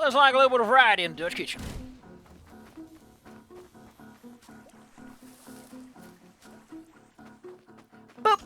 looks like a little bit of variety in the Dutch kitchen. Boop!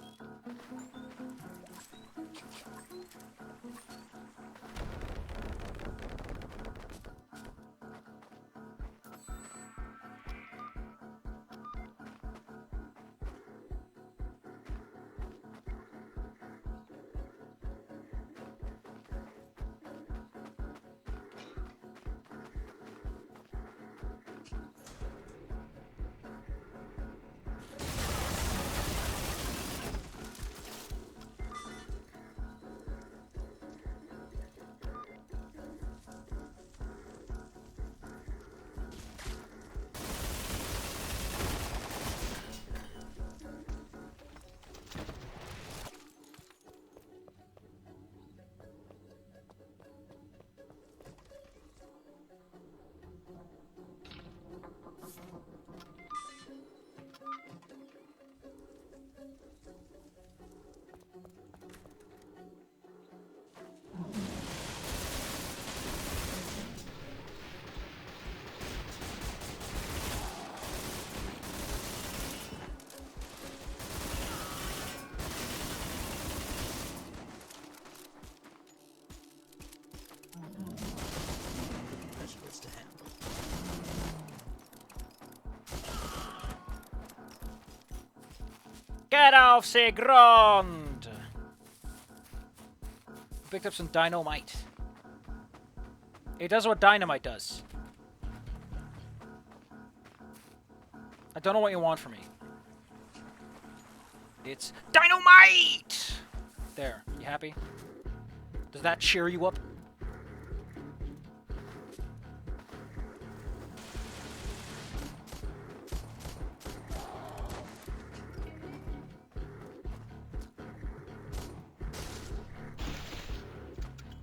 Get off the ground! Picked up some dynamite. It does what dynamite does. I don't know what you want from me. It's dynamite! There, you happy? Does that cheer you up?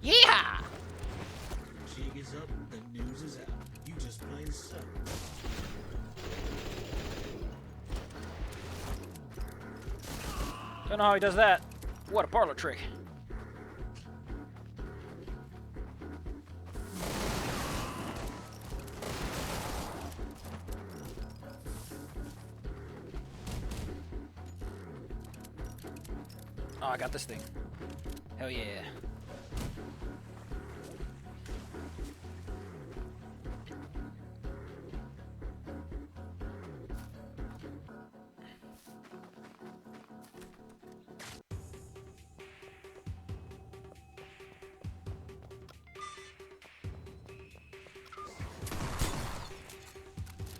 Yeehaw! Jig is up, the news is out. You just plain suck. Don't know how he does that. What a parlor trick. Oh, I got this thing. Hell yeah.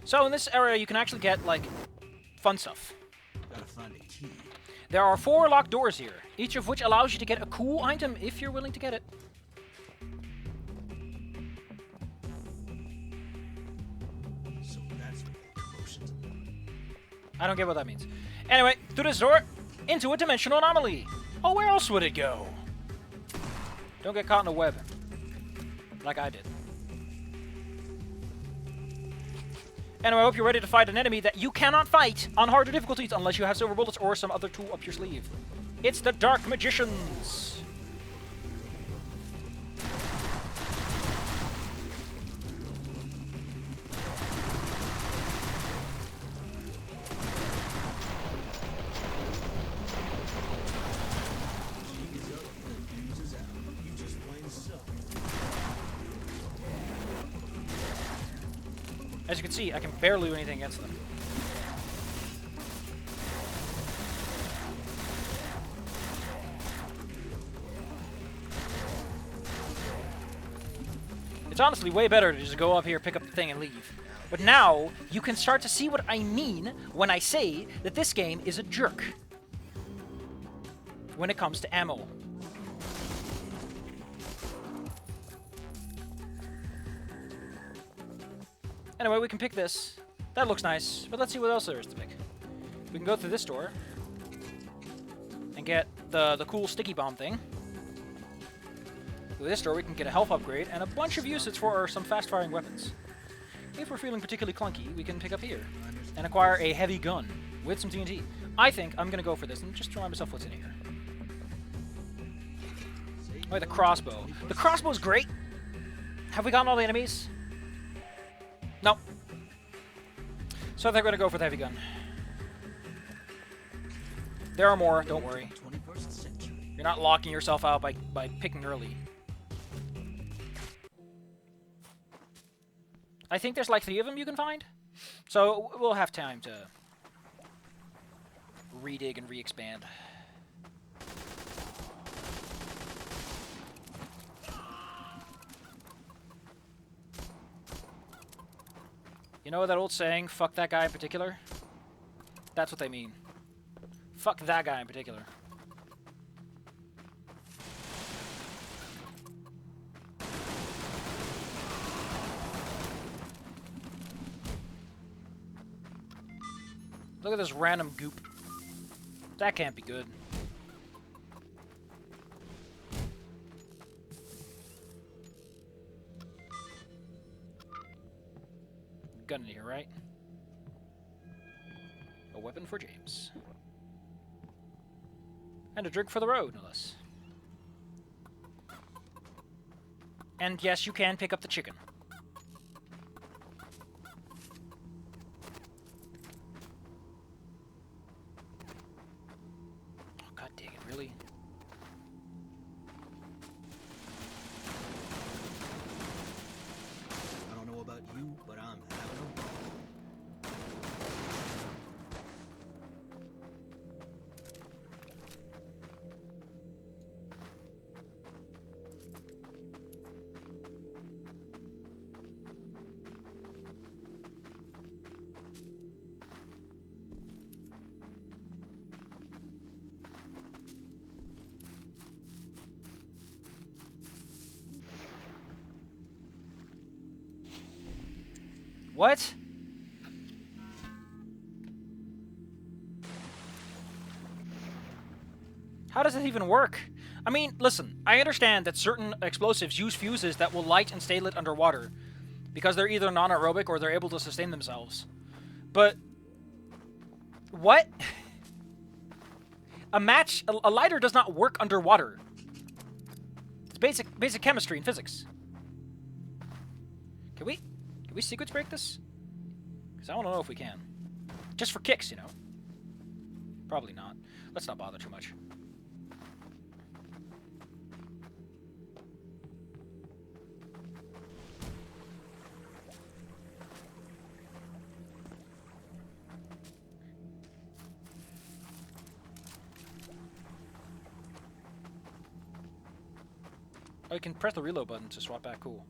So in this area, you can actually get, like, fun stuff. Gotta find a key. There are 4 locked doors here, each of which allows you to get a cool item if you're willing to get it. So that's what the commotion's about. I don't get what that means. Anyway, through this door, into a dimensional anomaly. Oh, where else would it go? Don't get caught in a web. Like I did. Anyway, I hope you're ready to fight an enemy that you cannot fight on harder difficulties unless you have silver bullets or some other tool up your sleeve. It's the Dark Magicians! Jig is up, the news is out. You just plain suck. As you can see, I can barely do anything against them. It's honestly way better to just go up here, pick up the thing, and leave. But now, you can start to see what I mean when I say that this game is a jerk. When it comes to ammo. Anyway, we can pick this. That looks nice, but let's see what else there is to pick. We can go through this door and get the cool sticky bomb thing. With this door, we can get a health upgrade and a bunch of uses for some fast-firing weapons. If we're feeling particularly clunky, we can pick up here and acquire a heavy gun with some TNT. I think I'm going to go for this and just remind myself what's in here. Oh, the crossbow. The crossbow's great. Have we gotten all the enemies? Nope. So they're going to go for the heavy gun. There are more, don't worry. 21st century. You're not locking yourself out by picking early. I think there's like 3 of them you can find. So we'll have time to redig and re-expand. You know that old saying, fuck that guy in particular? That's what they mean. Fuck that guy in particular. Look at this random goop. That can't be good. Gun in here, right? A weapon for James. And a drink for the road, no less. And yes, you can pick up the chicken. Oh, god dang it, really? I don't know about you, but I'm having a ball. What? How does it even work? I mean, listen, I understand that certain explosives use fuses that will light and stay lit underwater because they're either non-aerobic or they're able to sustain themselves. But what? A lighter does not work underwater. It's basic chemistry and physics. Can we sequence break this? Because I want to know if we can. Just for kicks, you know. Probably not. Let's not bother too much. Oh, you can press the reload button to swap back. Cool.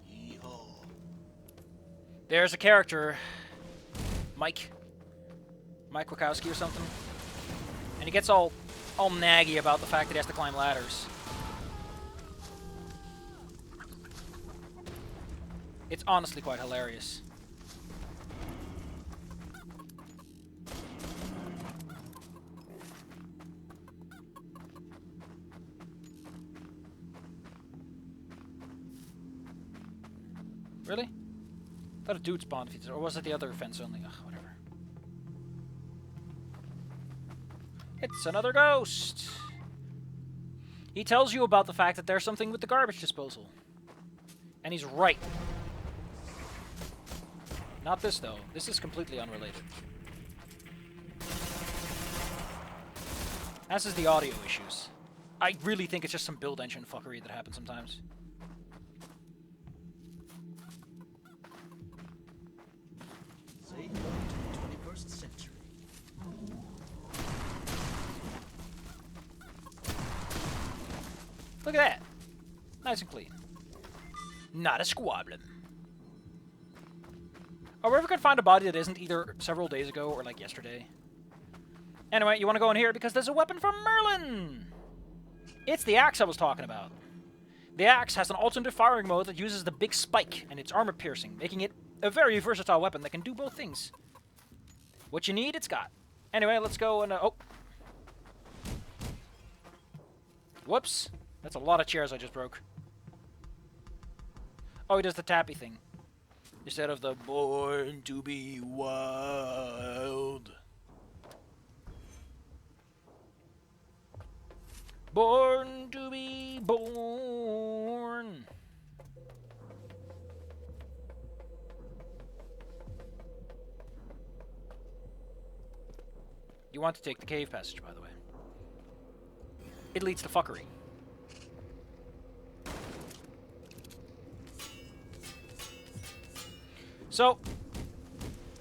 Yeehaw. There's a character, Mike Wachowski or something, and he gets all naggy about the fact that he has to climb ladders. It's honestly quite hilarious. Really? I thought a dude spawned if he did, or was it the other fence only? Ugh, whatever. It's another ghost! He tells you about the fact that there's something with the garbage disposal. And he's right. Not this, though. This is completely unrelated. As is the audio issues. I really think it's just some build engine fuckery that happens sometimes. Say hello to the 21st century. Look at that. Nice and clean. Not a squabbling. Are we ever gonna find a body that isn't either several days ago or like yesterday? Anyway, you want to go in here because there's a weapon from Merlin! It's the axe I was talking about. The axe has an alternative firing mode that uses the big spike, and it's armor piercing, making it a very versatile weapon that can do both things. What you need, it's got. Anyway, let's go and... oh. Whoops. That's a lot of chairs I just broke. Oh, he does the tappy thing. Instead of the born to be wild. Born to be born. You want to take the cave passage, by the way. It leads to fuckery. So,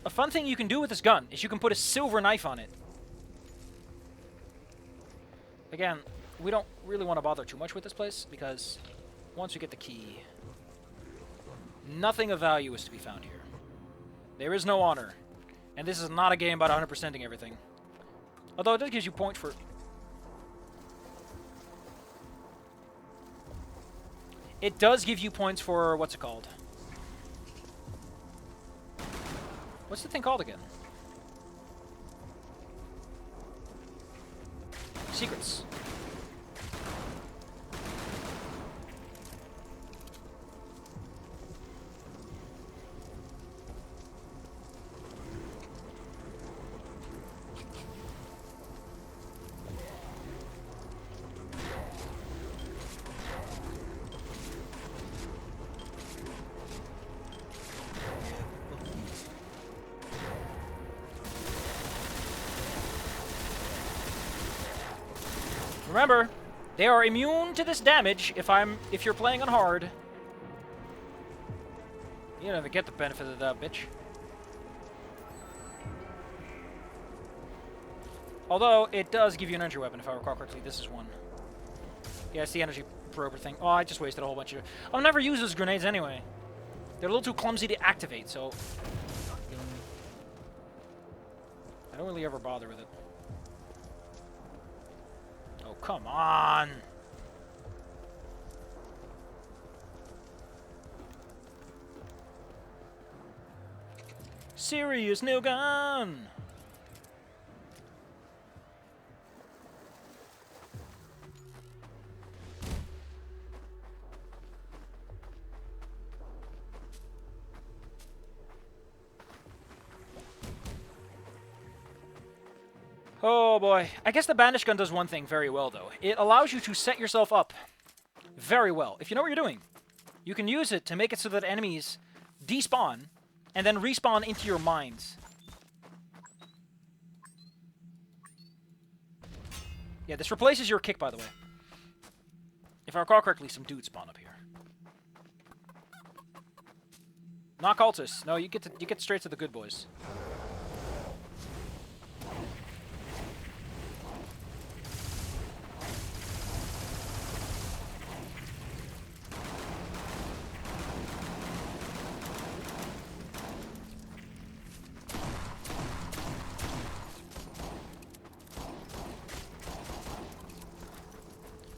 a fun thing you can do with this gun is you can put a silver knife on it. Again, we don't really want to bother too much with this place, because once we get the key, nothing of value is to be found here. There is no honor. And this is not a game about 100%ing everything. Although it does give you points for... It does give you points for... what's it called? What's the thing called again? Secrets. Remember, they are immune to this damage if you're playing on hard. You never get the benefit of that, bitch. Although, it does give you an energy weapon, if I recall correctly. This is one. Yeah, it's the energy prober thing. Oh, I just wasted a whole bunch of... I'll never use those grenades anyway. They're a little too clumsy to activate, so... I don't really ever bother with it. Oh, come on! Serious nail gun! Oh boy. I guess the bandage gun does one thing very well, though. It allows you to set yourself up very well. If you know what you're doing, you can use it to make it so that enemies despawn and then respawn into your mines. Yeah, this replaces your kick, by the way. If I recall correctly, some dudes spawn up here. Not cultists. No, you get straight to the good boys.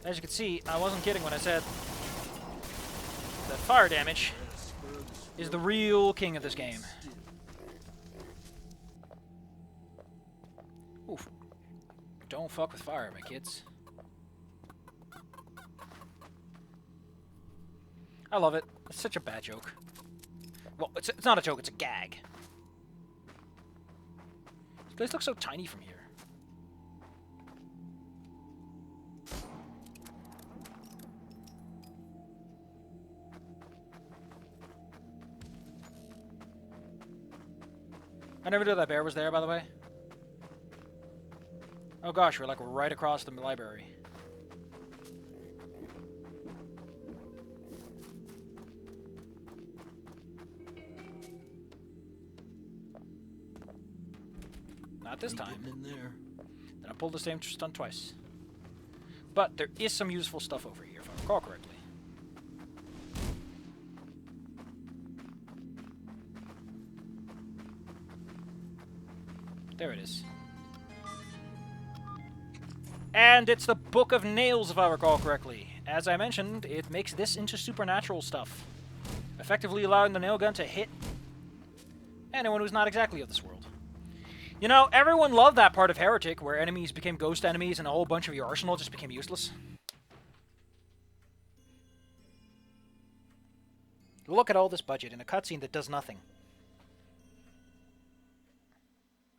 As you can see, I wasn't kidding when I said that fire damage is the real king of this game. Oof. Don't fuck with fire, my kids. I love it. It's such a bad joke. Well, it's not a joke, it's a gag. This place looks so tiny from here. I never knew that bear was there, by the way. Oh gosh, we're like right across the library. Not this time. In there. Then I pulled the same stunt twice. But there is some useful stuff over here, if I recall correctly. There it is. And it's the Book of Nails, if I recall correctly. As I mentioned, it makes this into supernatural stuff, effectively allowing the nail gun to hit anyone who's not exactly of this world. You know, everyone loved that part of Heretic, where enemies became ghost enemies and a whole bunch of your arsenal just became useless. Look at all this budget in a cutscene that does nothing.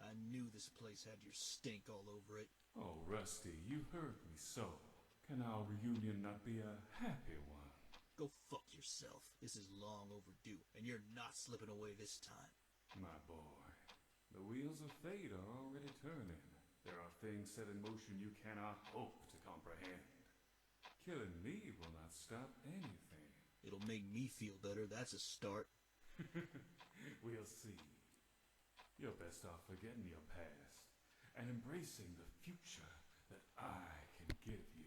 I knew this place had your stink all over it. Oh, Rusty, you heard me so. Can our reunion not be a happy one? Go fuck yourself. This is long overdue, and you're not slipping away this time. My boy, the wheels of fate are already turning. There are things set in motion you cannot hope to comprehend. Killing me will not stop anything. It'll make me feel better, that's a start. We'll see. You're best off forgetting your past and embracing the future that I can give you.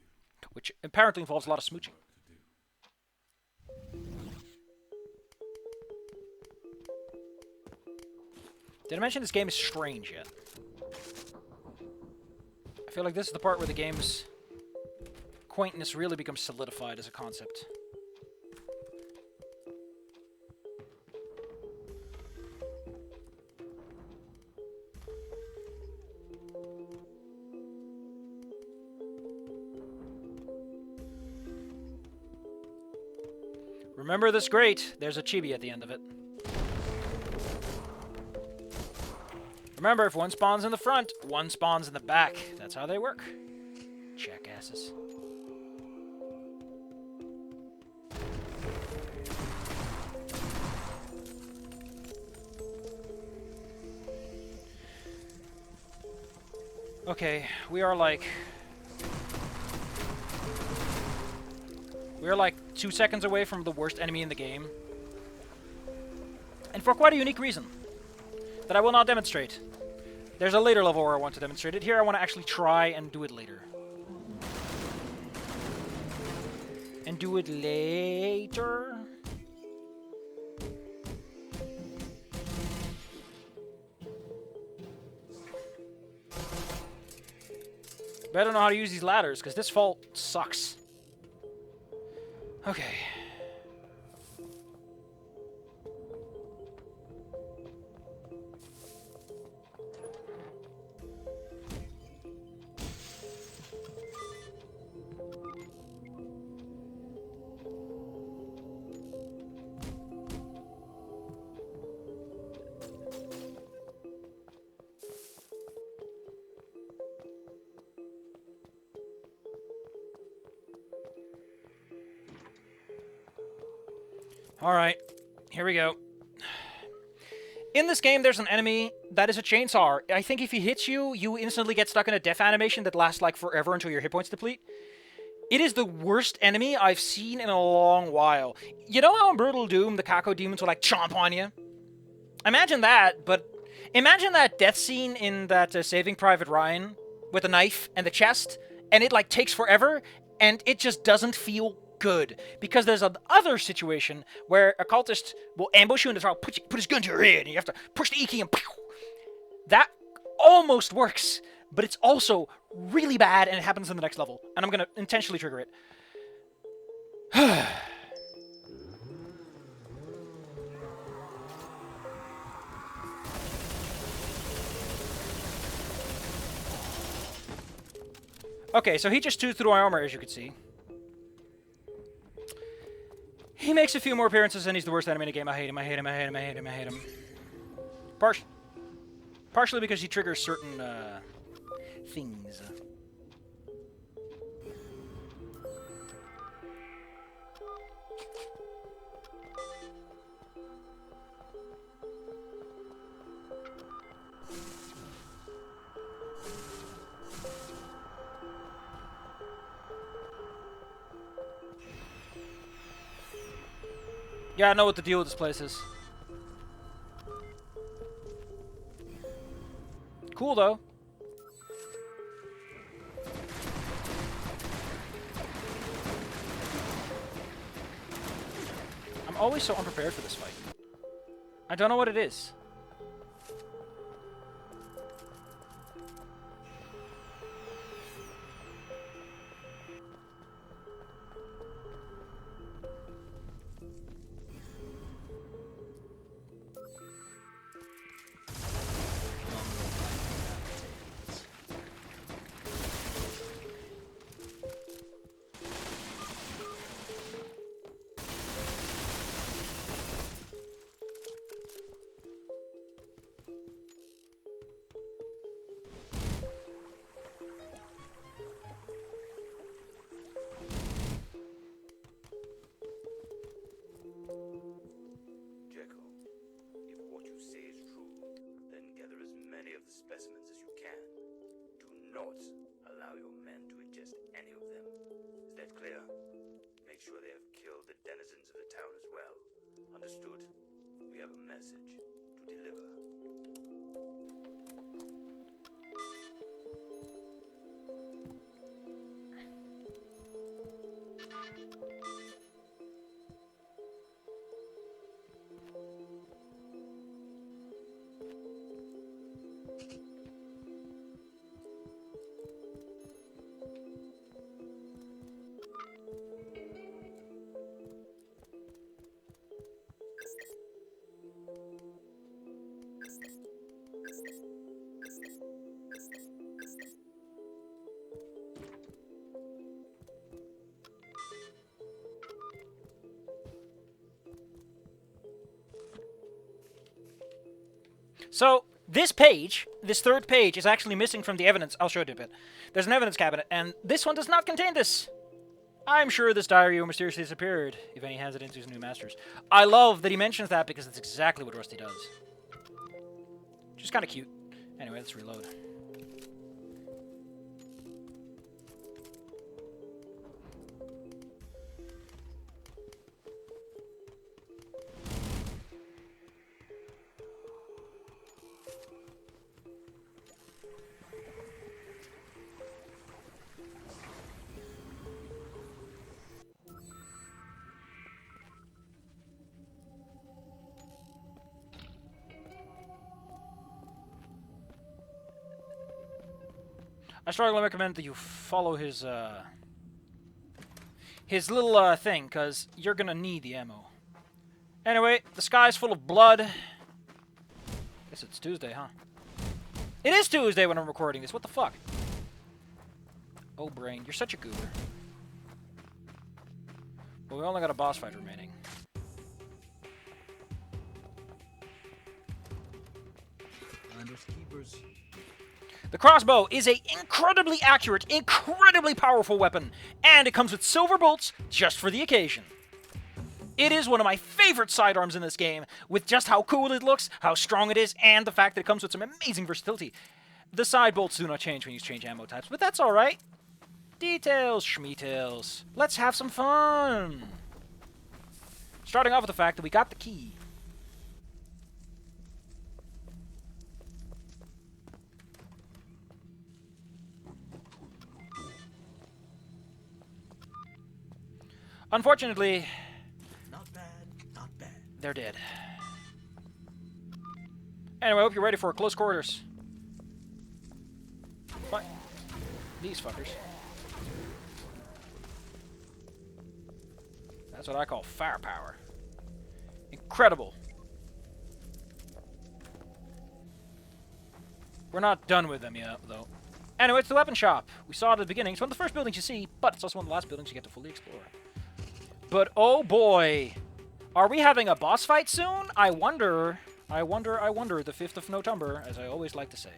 Which apparently involves a lot of smooching. Work to do. Did I mention this game is strange yet? I feel like this is the part where the game's quaintness really becomes solidified as a concept. Remember this great. There's a chibi at the end of it. Remember, if one spawns in the front, one spawns in the back. That's how they work. Jackasses. Okay, we are like 2 seconds away from the worst enemy in the game. And for quite a unique reason that I will not demonstrate. There's a later level where I want to demonstrate it. Here I want to actually try and do it later. And do it later? But I don't know how to use these ladders, because this vault sucks. Okay. Alright, here we go. In this game, there's an enemy that is a chainsaw. I think if he hits you, you instantly get stuck in a death animation that lasts like forever until your hit points deplete. It is the worst enemy I've seen in a long while. You know how in Brutal Doom, the Kako demons will like chomp on you? Imagine that, but imagine that death scene in that Saving Private Ryan with a knife and the chest, and it like takes forever, and it just doesn't feel good, because there's another situation where a cultist will ambush you in the throat, put his gun to your head, and you have to push the E key and pow! That almost works, but it's also really bad, and it happens in the next level, and I'm gonna intentionally trigger it. Okay, so he just chewed through my armor, as you can see. He makes a few more appearances and he's the worst enemy in the game. I hate him, I hate him, I hate him, I hate him, I hate him. Partially because he triggers certain, things. Yeah, I know what the deal with this place is. Cool, though. I'm always so unprepared for this fight. I don't know what it is. not allow your men to ingest any of them. Is that clear? Make sure they have killed the denizens of the town as well. Understood? We have a message to deliver. So, this page, this third page, is actually missing from the evidence. I'll show you a bit. There's an evidence cabinet, and this one does not contain this. I'm sure this diary will mysteriously disappeared if any hands it into his new masters. I love that he mentions that because it's exactly what Rusty does. Which is kind of cute. Anyway, let's reload. I strongly recommend that you follow his little thing, because you're gonna need the ammo. Anyway, the sky's full of blood. Guess it's Tuesday, huh? It is Tuesday when I'm recording this. What the fuck? Oh, brain, you're such a goober. Well, we only got a boss fight remaining. Finders keepers. The crossbow is a incredibly accurate, incredibly powerful weapon, and it comes with silver bolts just for the occasion. It is one of my favorite sidearms in this game, with just how cool it looks, how strong it is, and the fact that it comes with some amazing versatility. The side bolts do not change when you change ammo types, but that's alright. Details, schmeetails. Let's have some fun! Starting off with the fact that we got the key. Unfortunately, Not bad, not bad. they're dead. Anyway, I hope you're ready for close quarters. What? These fuckers. That's what I call firepower. Incredible. We're not done with them yet, though. Anyway, it's the weapon shop. We saw it at the beginning. It's one of the first buildings you see, but it's also one of the last buildings you get to fully explore. But oh boy, are we having a boss fight soon? I wonder, the 5th of November, as I always like to say.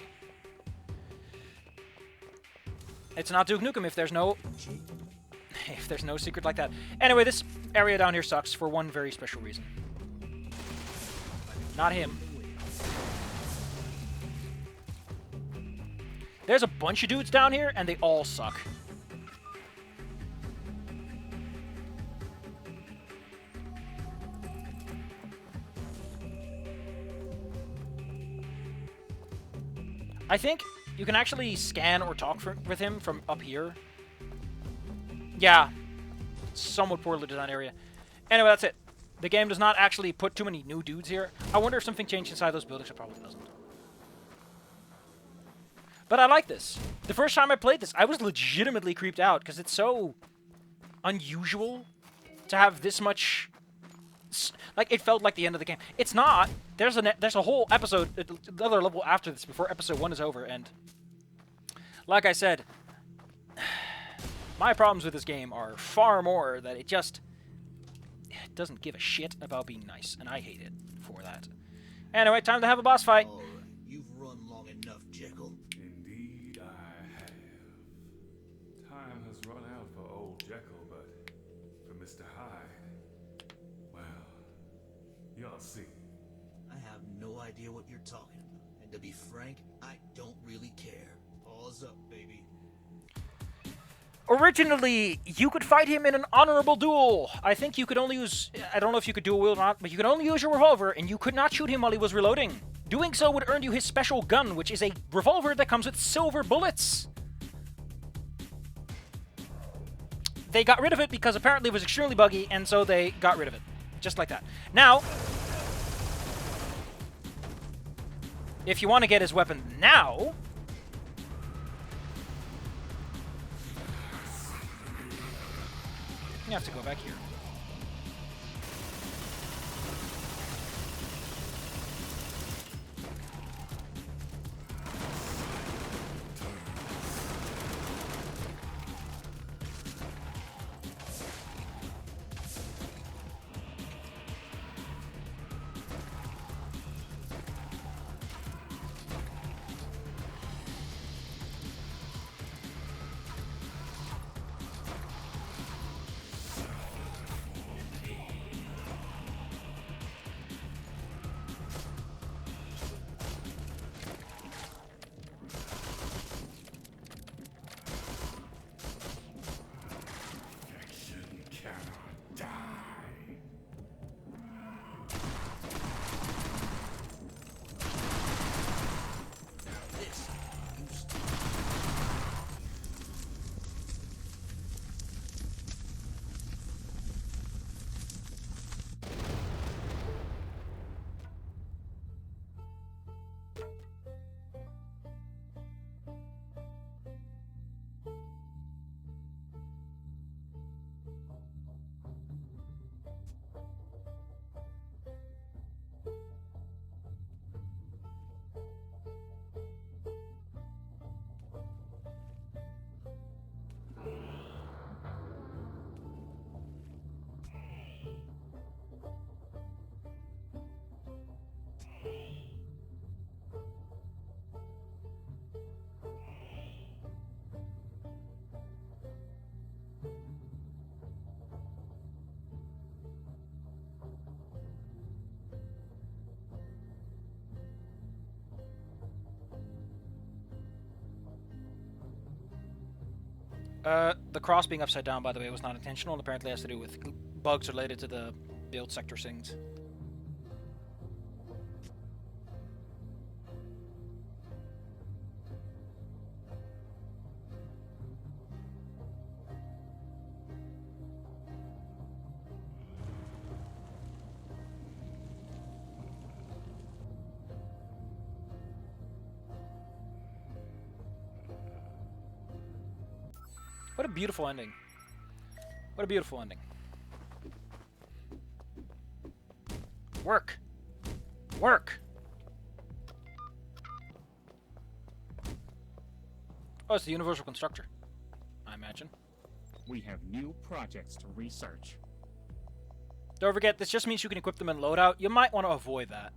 It's not Duke Nukem if there's no secret like that. Anyway, this area down here sucks for one very special reason. Not him. There's a bunch of dudes down here, and they all suck. I think you can actually scan or talk with him from up here. Yeah. Somewhat poorly designed area. Anyway, that's it. The game does not actually put too many new dudes here. I wonder if something changed inside those buildings. It probably doesn't. But I like this. The first time I played this, I was legitimately creeped out because it's so unusual to have this much... Like, it felt like the end of the game. It's not. There's a whole episode, another level after this, before episode 1 is over, and... Like I said, my problems with this game are far more that it just... It doesn't give a shit about being nice, and I hate it for that. Anyway, time to have a boss fight. All right, you've run long enough, Jekyll. Indeed, I have. Time has run out for old Jekyll, but for Mr. Hyde, well, you'll see. I have no idea what you're talking about, and to be frank, I don't really care. Paws up, baby. Originally, you could fight him in an honorable duel. I think you could only use... I don't know if you could dual wield or not, but you could only use your revolver, and you could not shoot him while he was reloading. Doing so would earn you his special gun, which is a revolver that comes with silver bullets. They got rid of it because apparently it was extremely buggy, and so they got rid of it. Just like that. Now, if you want to get his weapon now... you have to go back here. The cross being upside down, by the way, was not intentional, and apparently has to do with bugs related to the build sector things. What a beautiful ending. What a beautiful ending. Work. Work. Oh, it's the Universal Constructor, I imagine. We have new projects to research. Don't forget, this just means you can equip them in loadout. You might want to avoid that.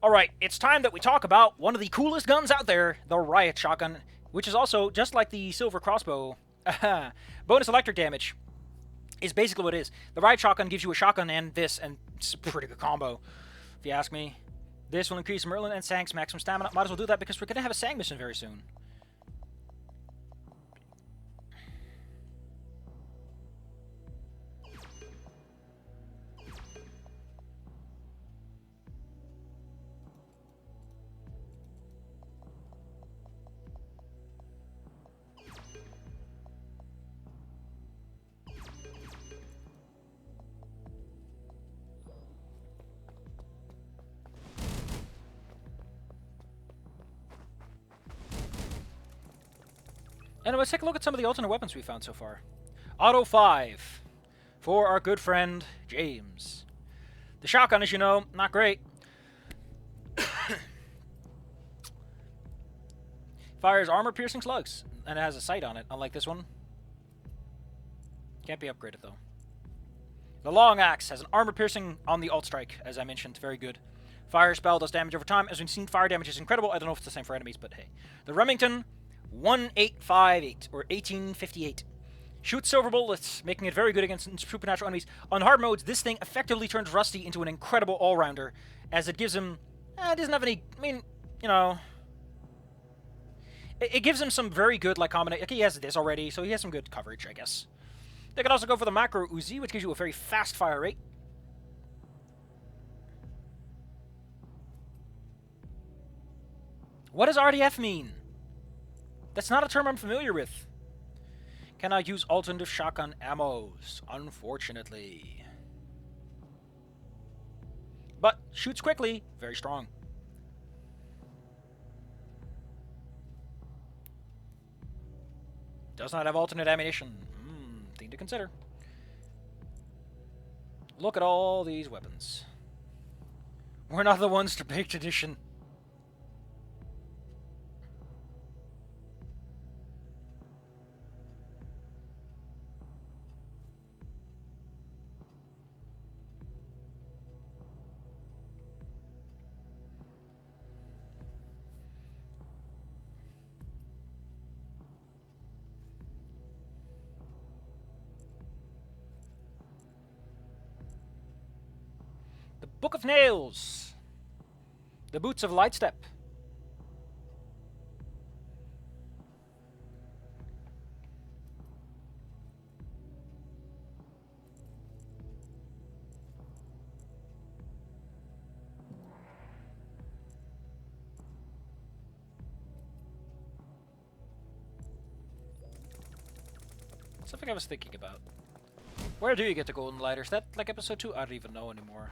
Alright, it's time that we talk about one of the coolest guns out there, the Riot Shotgun, which is also, just like the Silver Crossbow, bonus electric damage is basically what it is. The Riot Shotgun gives you a shotgun and this, and it's a pretty good combo, if you ask me. This will increase Merlin and Sang's maximum stamina. Might as well do that because we're going to have a Sang mission very soon. And let's take a look at some of the alternate weapons we found so far. Auto 5 for our good friend James. The shotgun, as you know, not great. Fires armor-piercing slugs, and it has a sight on it, unlike this one. Can't be upgraded, though. The long axe has an armor-piercing on the alt strike, as I mentioned. Very good. Fire spell does damage over time. As we've seen, fire damage is incredible. I don't know if it's the same for enemies, but hey. The Remington... 1858 or 1858. Shoots silver bullets, making it very good against supernatural enemies. On hard modes, this thing effectively turns Rusty into an incredible all-rounder, as it gives him... it doesn't have any... I mean, you know... It gives him some very good, like, combination. Like, he has this already, so he has some good coverage, I guess. They could also go for the macro Uzi, which gives you a very fast fire rate. What does RDF mean? That's not a term I'm familiar with. Cannot use alternative shotgun ammos, unfortunately. But shoots quickly, very strong. Does not have alternate ammunition. Thing to consider. Look at all these weapons. We're not the ones to baked edition. The Book of Nails. The Boots of Lightstep. Something I was thinking about. Where do you get the golden lighters? That like episode 2? I don't even know anymore.